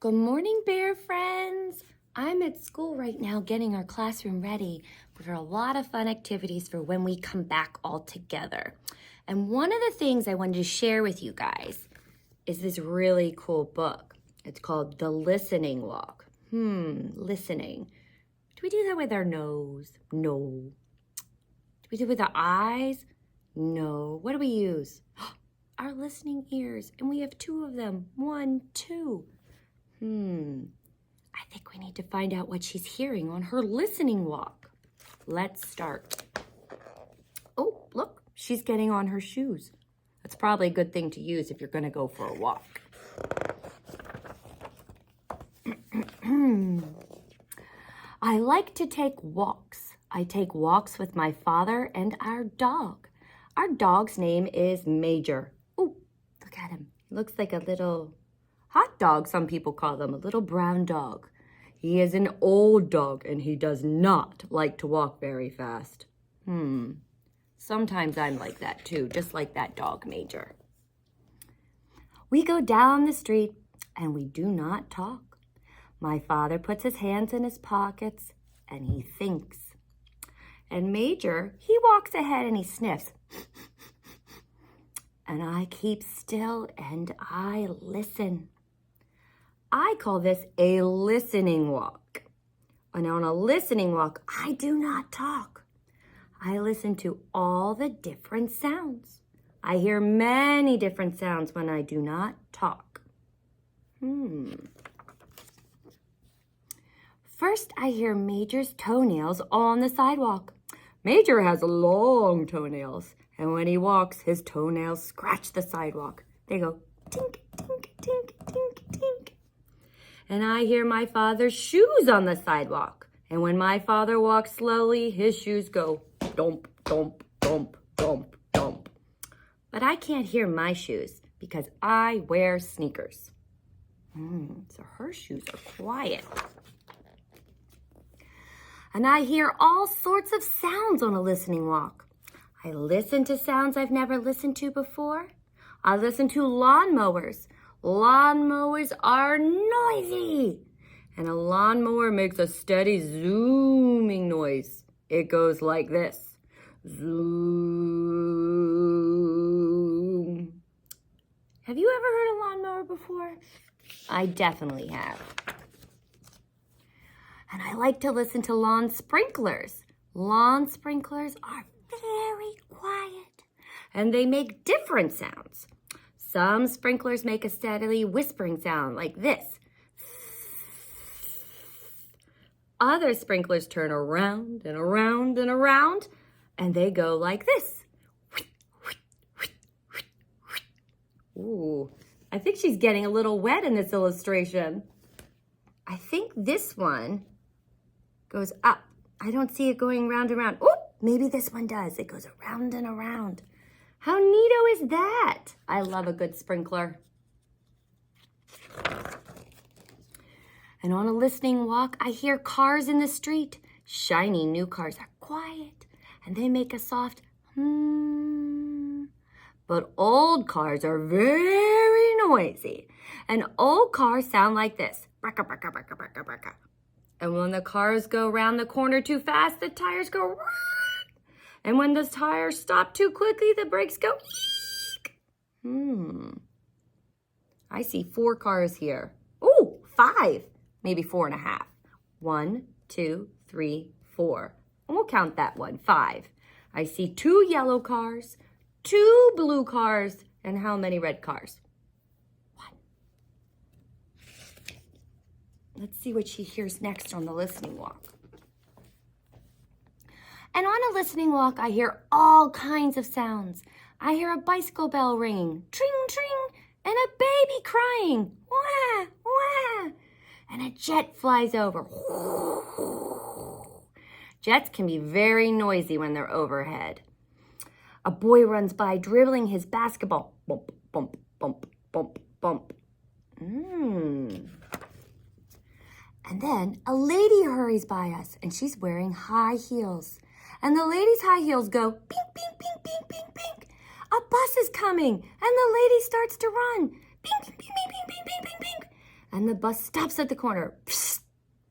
Good morning, bear friends. I'm at school right now getting our classroom ready for a lot of fun activities for when we come back all together. And one of the things I wanted to share with you guys is this really cool book. It's called The Listening Walk. Listening. Do we do that with our nose? No. Do we do it with our eyes? No. What do we use? Our listening ears. And we have two of them. 1, 2. I think we need to find out what she's hearing on her listening walk. Let's start. Oh, look, she's getting on her shoes. That's probably a good thing to use if you're going to go for a walk. I like to take walks. I take walks with my father and our dog. Our dog's name is Major. Oh, look at him. He looks like a little hot dog, some people call them, a little brown dog. He is an old dog and he does not like to walk very fast. Sometimes I'm like that too, just like that dog, Major. We go down the street and we do not talk. My father puts his hands in his pockets and he thinks. And Major, he walks ahead and he sniffs. And I keep still and I listen. I call this a listening walk. And on a listening walk, I do not talk. I listen to all the different sounds. I hear many different sounds when I do not talk. First, I hear Major's toenails on the sidewalk. Major has long toenails, and when he walks, his toenails scratch the sidewalk. They go tink, tink, tink, tink, tink. And I hear my father's shoes on the sidewalk. And when my father walks slowly, his shoes go dump, dump, dump, dump, dump. But I can't hear my shoes because I wear sneakers. So her shoes are quiet. And I hear all sorts of sounds on a listening walk. I listen to sounds I've never listened to before. I listen to lawnmowers. Lawnmowers are noisy. And a lawnmower makes a steady zooming noise. It goes like this. Zoom. Have you ever heard a lawnmower before? I definitely have. And I like to listen to lawn sprinklers. Lawn sprinklers are very quiet. And they make different sounds. Some sprinklers make a steadily whispering sound like this. Other sprinklers turn around and around and around, and they go like this. Ooh, I think she's getting a little wet in this illustration. I think this one goes up. I don't see it going round and round. Oh, maybe this one does. It goes around and around. How neato is that? I love a good sprinkler. And on a listening walk, I hear cars in the street. Shiny new cars are quiet, and they make a soft But old cars are very noisy. And old cars sound like this. Braka, braka, braka, braka, braka. And when the cars go around the corner too fast, the tires go roar. And when the tires stop too quickly, the brakes go eek. I see 4 cars here. Ooh, 5. Maybe 4.5. 1, 2, 3, 4. And we'll count that one, 5. I see 2 yellow cars, 2 blue cars, and how many red cars? 1. Let's see what she hears next on the listening walk. And on a listening walk, I hear all kinds of sounds. I hear a bicycle bell ringing, tring, tring, and a baby crying, wah, wah. And a jet flies over. Jets can be very noisy when they're overhead. A boy runs by dribbling his basketball. Bump, bump, bump, bump, bump. And then a lady hurries by us, and she's wearing high heels. And the lady's high heels go pink, pink, pink, pink, pink, pink. A bus is coming, and the lady starts to run. Pink, pink, pink, pink, pink, pink, pink, pink. And the bus stops at the corner.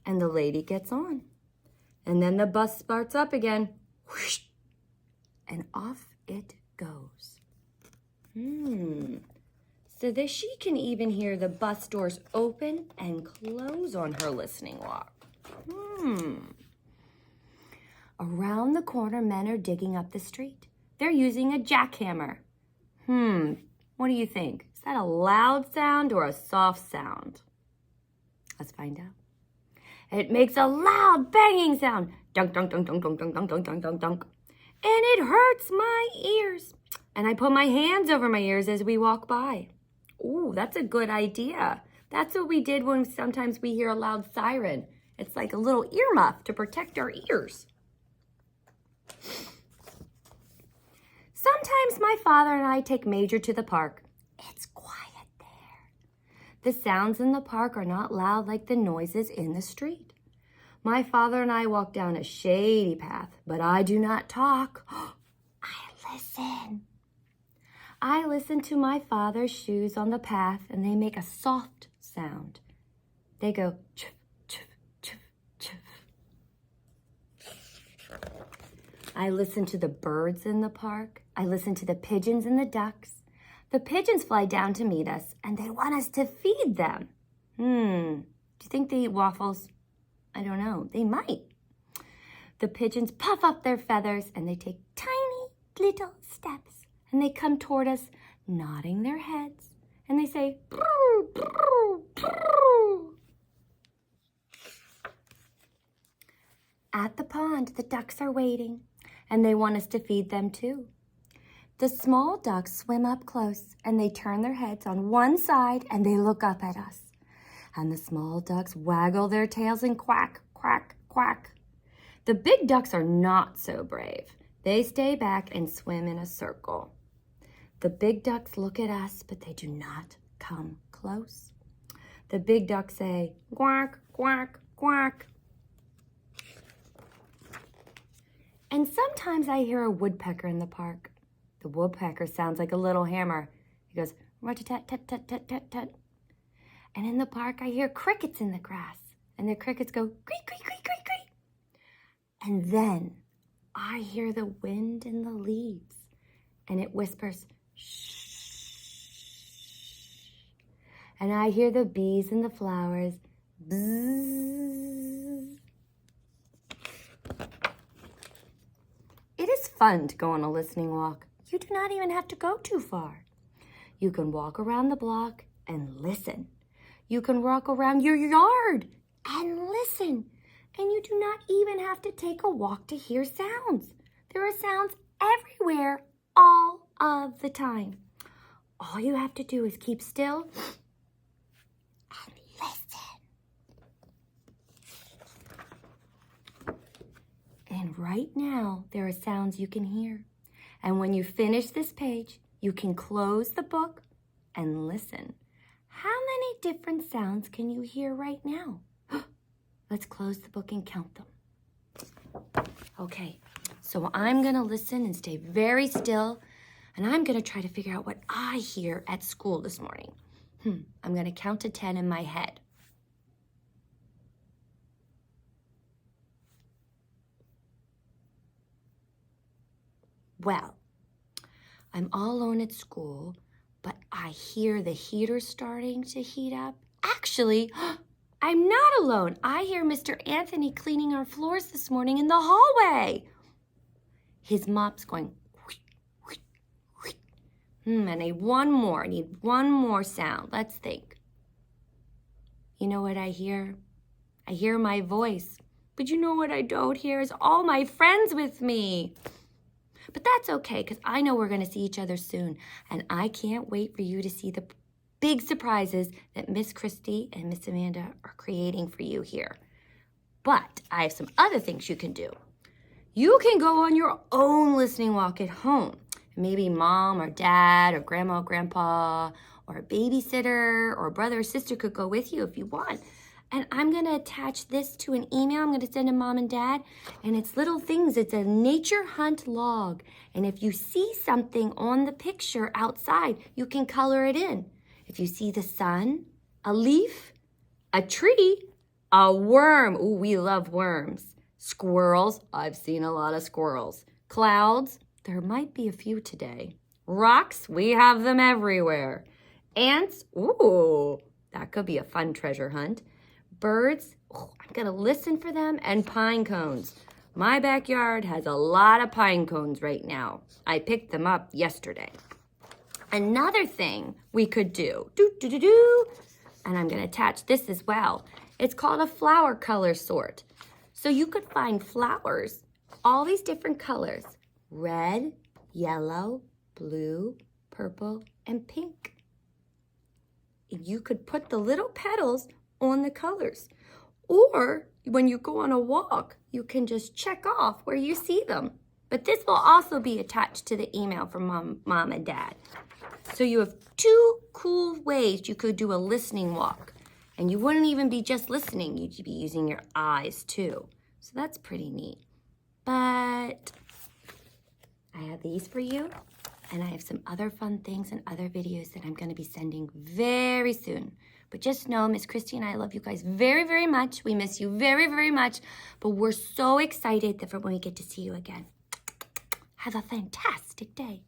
And the lady gets on. And then the bus starts up again. And off it goes. So that she can even hear the bus doors open and close on her listening walk. Around the corner, men are digging up the street. They're using a jackhammer. What do you think? Is that a loud sound or a soft sound? Let's find out. It makes a loud banging sound. Dunk, dunk, dunk, dunk, dunk, dunk, dunk, dunk, dunk, dunk, dunk. And it hurts my ears. And I put my hands over my ears as we walk by. Ooh, that's a good idea. That's what we did when sometimes we hear a loud siren. It's like a little earmuff to protect our ears. Sometimes my father and I take Major to the park. It's quiet there. The sounds in the park are not loud like the noises in the street. My father and I walk down a shady path, but I do not talk. I listen. I listen to my father's shoes on the path, and they make a soft sound. They go chuff, chuff, chuff, chuff. I listen to the birds in the park. I listen to the pigeons and the ducks. The pigeons fly down to meet us, and they want us to feed them. Do you think they eat waffles? I don't know. They might. The pigeons puff up their feathers, and they take tiny little steps. And they come toward us, nodding their heads. And they say, brr, brr, brr. At the pond, the ducks are waiting, and they want us to feed them too. The small ducks swim up close, and they turn their heads on one side, and they look up at us. And the small ducks waggle their tails and quack, quack, quack. The big ducks are not so brave. They stay back and swim in a circle. The big ducks look at us, but they do not come close. The big ducks say, quack, quack, quack. And sometimes I hear a woodpecker in the park. The woodpecker sounds like a little hammer. He goes, rat-a-tat-tat-tat-tat-tat. And in the park, I hear crickets in the grass. And the crickets go, creak, creak, creak, creak, creak. And then I hear the wind in the leaves. And it whispers, shh. And I hear the bees in the flowers, bzzz. It is fun to go on a listening walk. You do not even have to go too far. You can walk around the block and listen. You can walk around your yard and listen. And you do not even have to take a walk to hear sounds. There are sounds everywhere all of the time. All you have to do is keep still and listen. And right now, there are sounds you can hear. And when you finish this page, you can close the book and listen. How many different sounds can you hear right now? Let's close the book and count them. Okay, so I'm going to listen and stay very still, and I'm going to try to figure out what I hear at school this morning. I'm going to count to 10 in my head. Well, I'm all alone at school, but I hear the heater starting to heat up. Actually, I'm not alone. I hear Mr. Anthony cleaning our floors this morning in the hallway. His mop's going, I need one more. I need one more sound. Let's think. You know what I hear? I hear my voice. But you know what I don't hear is all my friends with me. But that's okay, because I know we're going to see each other soon. And I can't wait for you to see the big surprises that Miss Christy and Miss Amanda are creating for you here. But I have some other things you can do. You can go on your own listening walk at home. Maybe mom or dad or grandma or grandpa or a babysitter or brother or sister could go with you if you want. And I'm going to attach this to an email I'm going to send to mom and dad. And it's little things. It's a nature hunt log. And if you see something on the picture outside, you can color it in. If you see the sun, a leaf, A tree. A worm. Ooh, we love worms. Squirrels. I've seen a lot of squirrels. Clouds. There might be a few today. Rocks. We have them everywhere. Ants. Ooh, that could be a fun treasure hunt. Birds. Ooh, I'm going to listen for them. And pine cones. My backyard has a lot of pine cones right now. I picked them up yesterday. Another thing we could do, and I'm going to attach this as well. It's called a flower color sort. So you could find flowers, all these different colors, red, yellow, blue, purple, and pink. You could put the little petals on the colors. Or when you go on a walk, you can just check off where you see them. But this will also be attached to the email from mom and dad. So you have two cool ways you could do a listening walk. And you wouldn't even be just listening, you'd be using your eyes too. So that's pretty neat. But I have these for you. And I have some other fun things and other videos that I'm going to be sending very soon. But just know, Miss Christy and I love you guys very, very much. We miss you very, very much. But we're so excited that for when we get to see you again. Have a fantastic day.